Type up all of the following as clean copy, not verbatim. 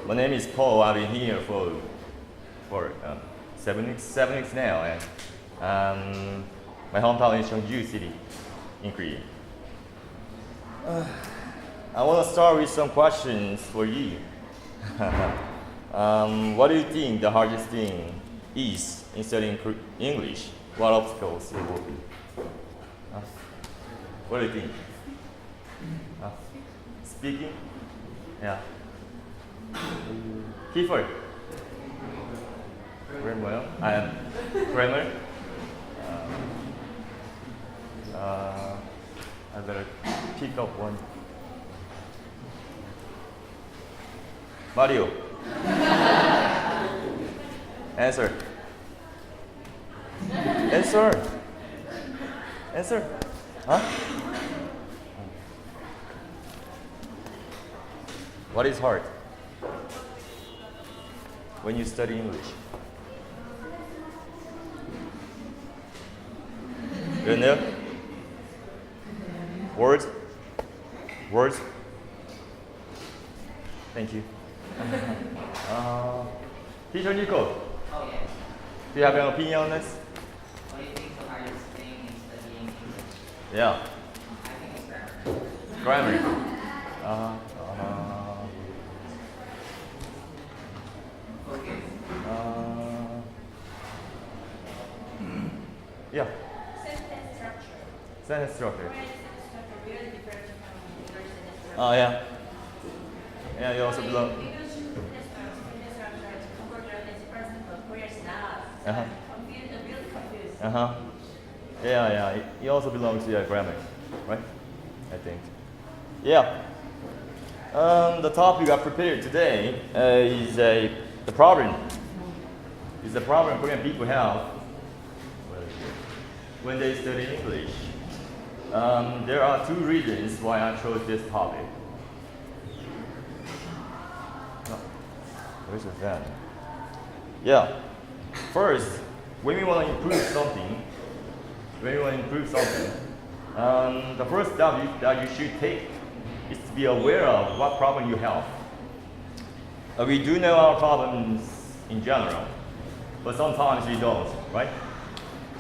My name is Paul. I've been here for 7 weeks now, and my hometown is Donghyuk City in Korea. I want to start with some questions for you. What do you think the hardest thing is in studying English? What obstacles it will be? What do you think? Speaking? Yeah. Kiefer? Grammar? I am grammar. I better pick up one. Mario. Answer. Answer. Huh? What is hard when you study English? You know? Words? Thank you. Teacher Nico. Oh, yes. Do you have an opinion on this? What do you think the hardest thing in studying English? Yeah. I think it's Grammar. Focus. Yeah. Sentence structure. Sentence structure. Korean sentence structure really different from your sentence structure. Oh, yeah. Yeah, you also belong. Because sentence structure is converted as present, but Korean is not. So Uh-huh. I'm really confused. Yeah. You also belong to grammar, right? I think. Yeah. The topic I prepared today is the problem. Is the problem Korean people have when they study English. There are two reasons why I chose this topic. Where's the fan? Yeah. First, when we want to improve something, the first step that you should take is to be aware of what problem you have. We do know our problems in general, but sometimes we don't, right?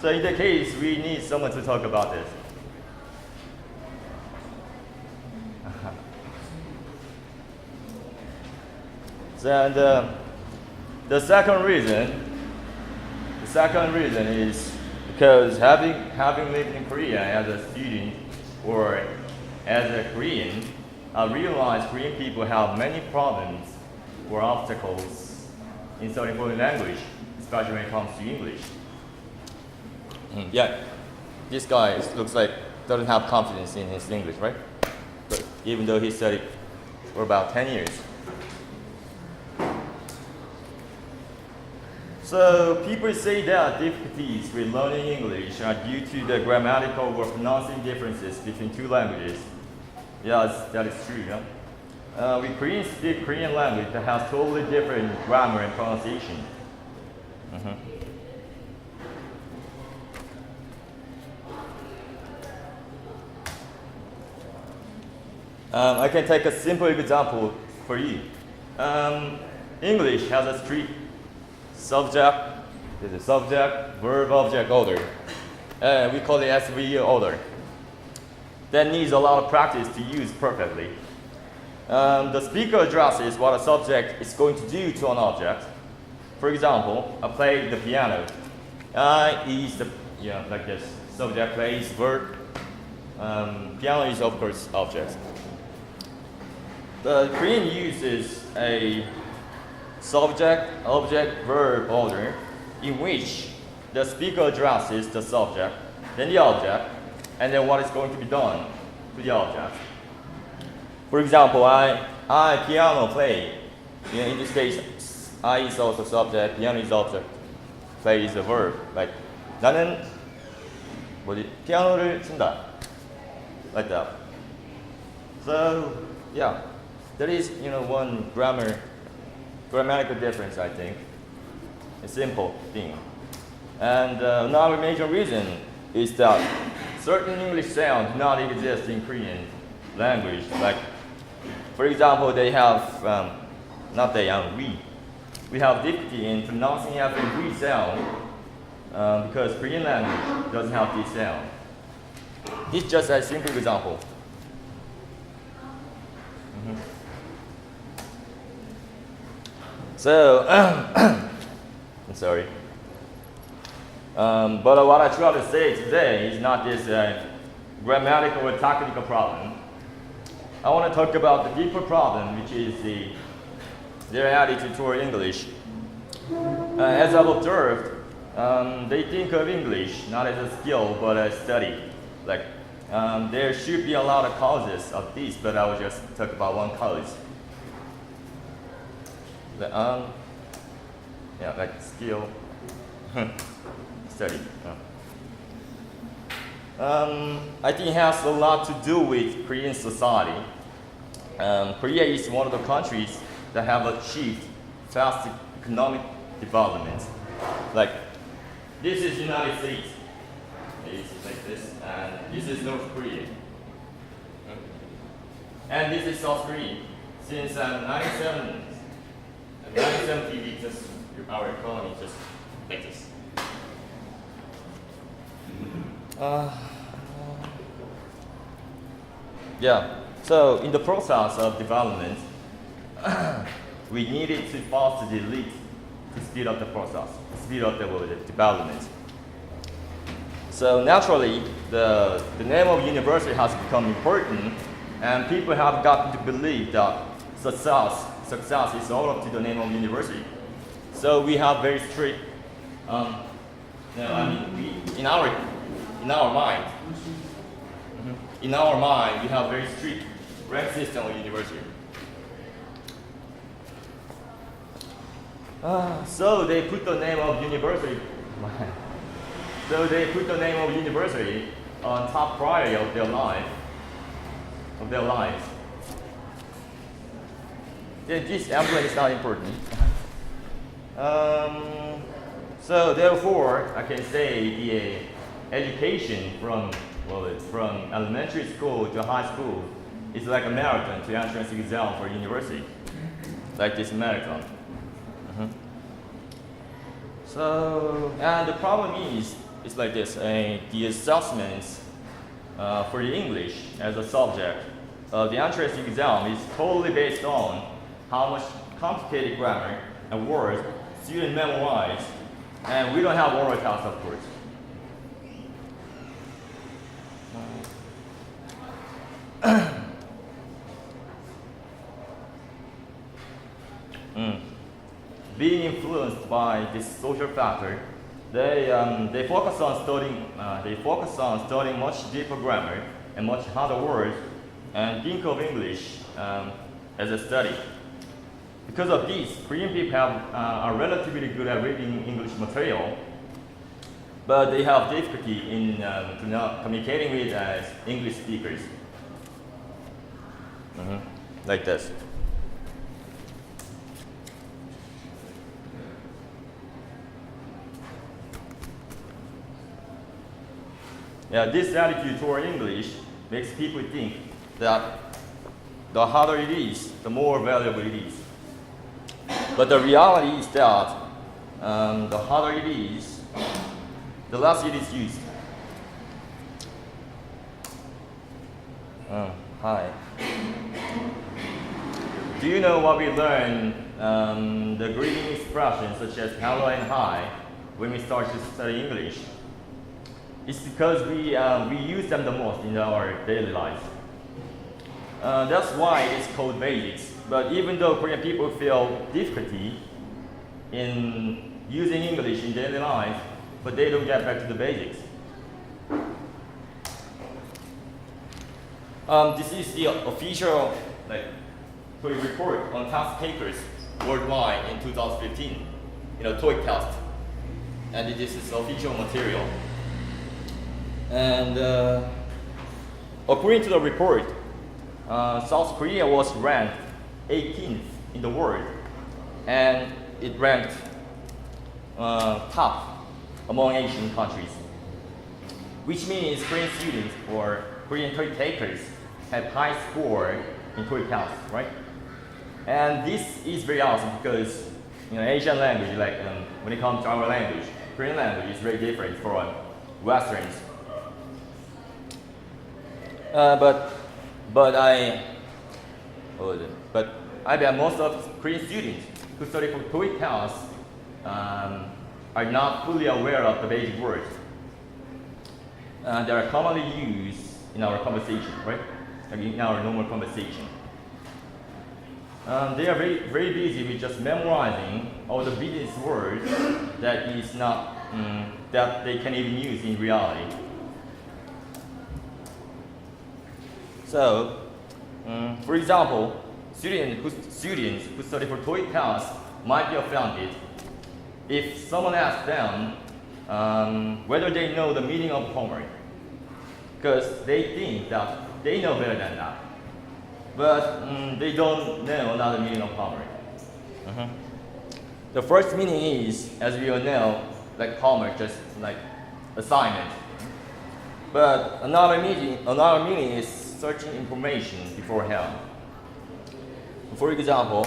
So in that case, we need someone to talk about this. And the second reason is because having lived in Korea as a student or as a Korean, I realized Korean people have many problems or obstacles in studying foreign language, especially when it comes to English. Yeah, this guy looks like doesn't have confidence in his English, right? But even though he studied for about 10 years. So people say that difficulties with learning English are due to the grammatical or pronouncing differences between two languages. Yes, that is true. Yeah? We Koreans speak Korean language that has totally different grammar and pronunciation. I can take a simple example for you. English has a strict subject, verb, object order. We call it SVO order. That needs a lot of practice to use perfectly. The speaker addresses what a subject is going to do to an object. For example, I play the piano. Is like this. Subject plays, verb. Piano is of course object. The Korean uses a subject, object, verb order in which the speaker addresses the subject, then the object, and then what is going to be done to the object. For example, I piano play. In this case, I is also subject, piano is object, play is a verb. Like 나는 피아노를 친다. Like that. So yeah, there is one grammatical difference, I think. A simple thing. And another major reason is that certain English sounds do not exist in Korean language. Like, for example, they have not the young, we. We have difficulty in pronouncing every we sound because Korean language doesn't have this sound. This is just a simple example. So, I'm sorry. But what I try to say today is not this grammatical or technical problem. I want to talk about the deeper problem, which is their attitude toward English. As I've observed, they think of English not as a skill but as study. Like there should be a lot of causes of this, but I will just talk about one cause. Yeah, like skill, study. I think it has a lot to do with Korean society. Korea is one of the countries that have achieved fast economic development. Like this is United States. It's like this, and this is North Korea, and this is South Korea. Since 1970, just our economy just like this. Yeah. So in the process of development, we needed to foster the elite to speed up the process, speed up the development. So naturally, the name of university has become important, and people have gotten to believe that success is all up to the name of university. So we have very strict, in our mind, we have very strict rank system of university. So they put the name of university. So they put the name of university on top priority of their lives. Then this emblem is not important. So therefore, I can say the education from elementary school to high school is like a marathon to entrance exam for university, like this marathon. So, and the problem is, it's like this, the assessments for the English as a subject, the entrance exam is totally based on how much complicated grammar and words students memorize, and we don't have oral tests, of course. Being influenced by this social factor, they focus on studying much deeper grammar and much harder words, and think of English as a study. Because of this, Korean people are relatively good at reading English material, but they have difficulty in communicating with English speakers. Like this. Yeah, this attitude toward English makes people think that the harder it is, the more valuable it is. But the reality is that the harder it is, the less it is used. Hi. Do you know what we learn the greeting expressions such as hello and hi when we start to study English? It's because we use them the most in our daily life. That's why it's called basics. But even though Korean people feel difficulty in using English in daily life, but they don't get back to the basics. This is the official Korean report on test takers worldwide in 2015. TOEIC test, and this is official material. And according to the report, South Korea was ranked 18th in the world, and it ranked top among Asian countries, which means Korean students or Korean TOEIC takers have high score in TOEIC tests, right? And this is very awesome because Asian language, like when it comes to our language, Korean language is very different from Westerns. But I bet most of Korean students who study for TOEIC tests are not fully aware of the basic words that are commonly used in our conversation, right? Like in our normal conversation. They are very, very busy with just memorizing all the business words that is not that they can even use in reality. So, for example, students who study for TOEIC tests might be offended if someone asks them whether they know the meaning of homework, because they think that they know better than that, but they don't know another meaning of homework. The first meaning is, as we all know, like homework, just like assignment. But another meaning is searching information beforehand. For example,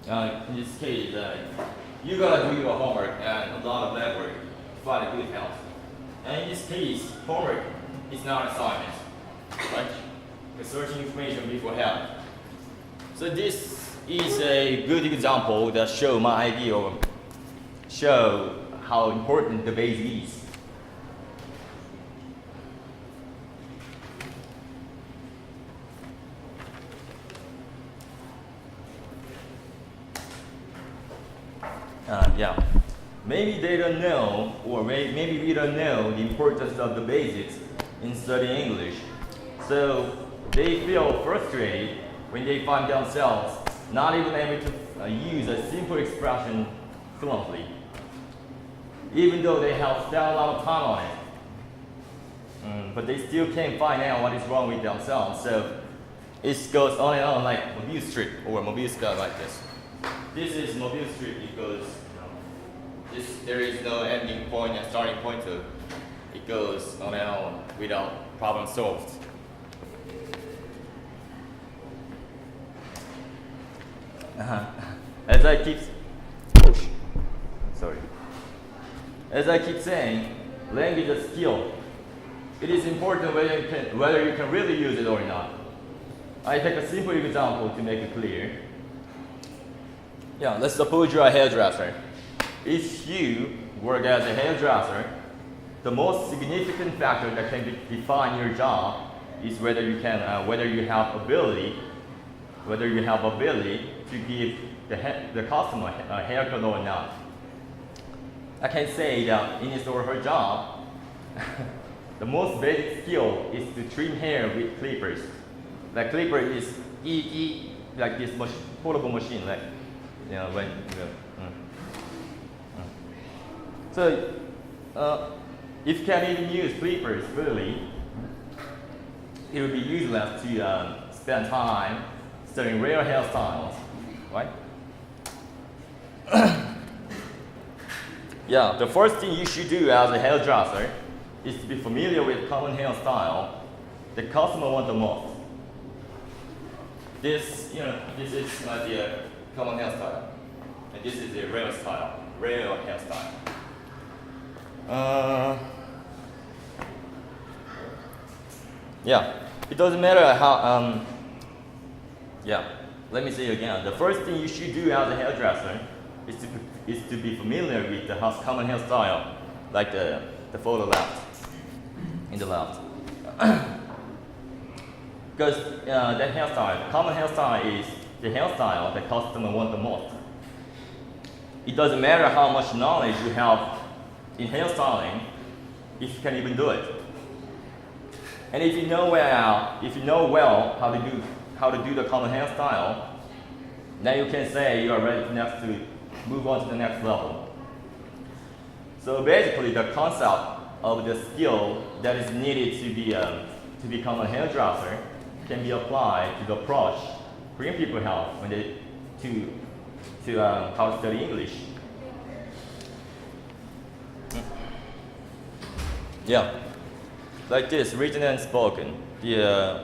in this case, you gotta do your homework and a lot of legwork to find a good health. And in this case, homework is not assignment, right? You're searching information beforehand. So this is a good example that show my idea of show how important the base is. Maybe they don't know, or maybe we don't know the importance of the basics in studying English. So they feel frustrated when they find themselves not even able to use a simple expression fluently, even though they have spent a lot of time on it. But they still can't find out what is wrong with themselves. So it goes on and on like Mobile Street or Mobile Sky like this. This is Mobile Street because there is no ending point and starting point, so it goes on and on without problem solved. As I keep saying, language is a skill. It is important whether you can really use it or not. I take a simple example to make it clear. Let's suppose you're a hairdresser. If you work as a hairdresser, the most significant factor that can define your job is whether you have ability to give the customer a haircut or not. I can say that in his or her job, the most basic skill is to trim hair with clippers. The clipper is like this portable machine, like when. So, if you can't even use clippers really, it would be useless to spend time studying real hairstyles, right? The first thing you should do as a hairdresser is to be familiar with common hairstyle the customer wants the most. This is like the common hairstyle, and this is the real hairstyle. It doesn't matter how. Let me say it again. The first thing you should do as a hairdresser is to be familiar with the common hairstyle, like the photo in the left. Because that hairstyle, the common hairstyle is the hairstyle the customer wants the most. It doesn't matter how much knowledge you have in hairstyling, if you can even do it. And if you know well how to do the common hairstyle, then you can say you are ready to move on to the next level. So basically, the concept of the skill that is needed to become a hairdresser can be applied to the approach Korean people have when they how to study English. Like this, written and spoken. The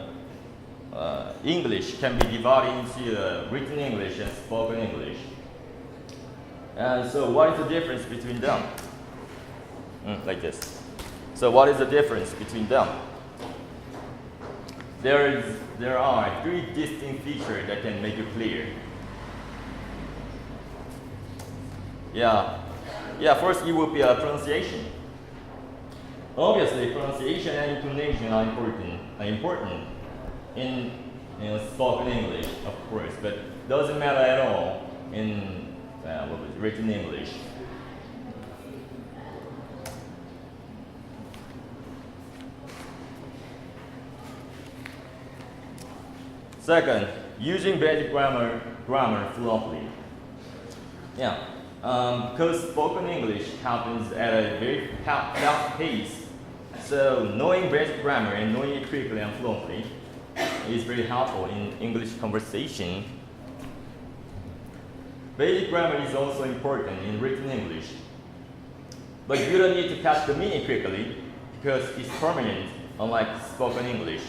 English can be divided into written English and spoken English. And so what is the difference between them? Like this. So what is the difference between them? There are three distinct features that can make it clear. First it will be a pronunciation. Obviously, pronunciation and intonation are important in spoken English, of course, but doesn't matter at all in written English. Second, using basic grammar fluently. Because spoken English happens at a very fast pace, so knowing basic grammar and knowing it quickly and fluently is very helpful in English conversation. Basic grammar is also important in written English, but you don't need to catch the meaning quickly because it's permanent, unlike spoken English.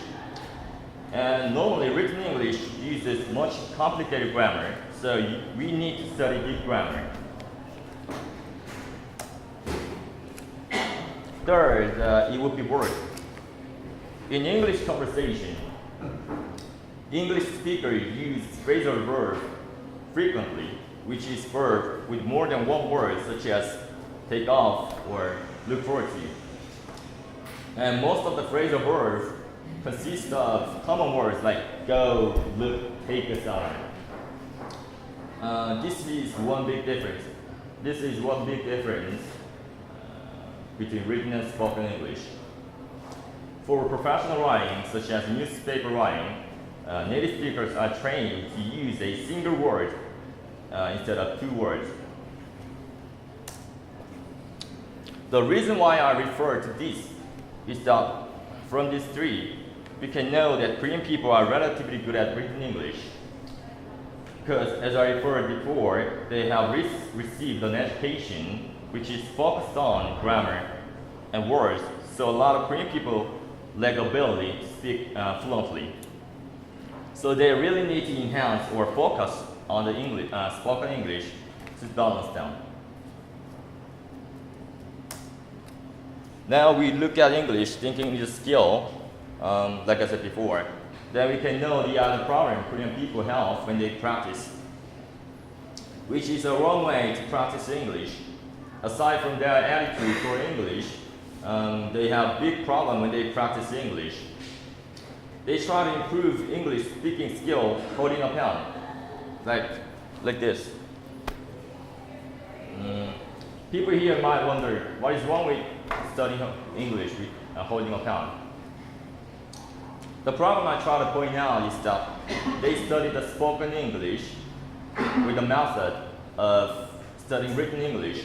And normally written English uses much complicated grammar, so we need to study deep grammar. Third, it would be word. In English conversation, English speakers use phrasal verb frequently, which is verb with more than one word, such as take off or look forward to. And most of the phrasal verbs consist of common words like go, look, take aside. This is one big difference. Between written and spoken English. For professional writing, such as newspaper writing, native speakers are trained to use a single word instead of two words. The reason why I refer to this is that from these three, we can know that Korean people are relatively good at written English. Because, as I referred before, they have received an education which is focused on grammar and words, so a lot of Korean people lack ability to speak fluently. So they really need to enhance or focus on the spoken English to balance them. Now we look at English thinking is a skill, like I said before. Then we can know the other problem Korean people have when they practice, which is a wrong way to practice English. Aside from their attitude for English, they have big problem when they practice English. They try to improve English speaking skill holding a pen, like this. People here might wonder what is wrong with studying English with holding a pen. The problem I try to point out is that they study the spoken English with the method of studying written English.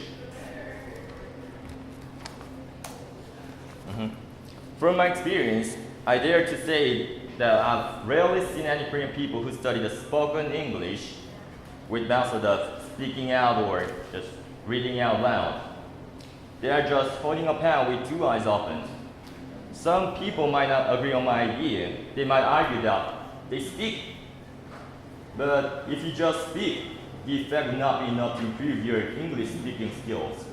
From my experience, I dare to say that I've rarely seen any Korean people who study the spoken English with method of speaking out or just reading out loud. They are just holding a pen with two eyes open. Some people might not agree on my idea. They might argue that they speak. But if you just speak, the effect will not be enough to improve your English speaking skills.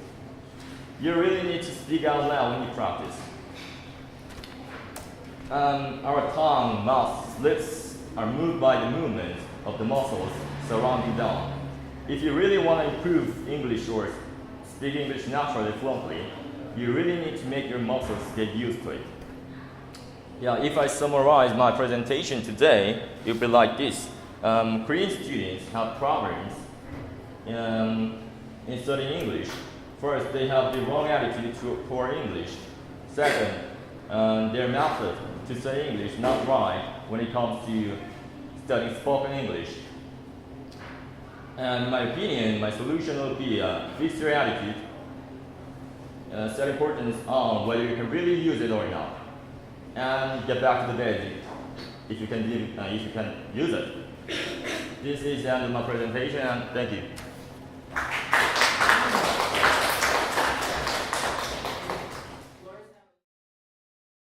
You really need to speak out loud when you practice. Our tongue, mouth, lips are moved by the movement of the muscles surrounding them. If you really want to improve English or speak English naturally, fluently, you really need to make your muscles get used to it. If I summarize my presentation today, it will be like this. Korean students have problems in studying English. First, they have the wrong attitude toward English. Second, their method to study English not right when it comes to studying spoken English. And in my opinion, my solution would be fix your attitude, set importance on whether you can really use it or not, and get back to the basic if you can use it. This is the end of my presentation, and thank you.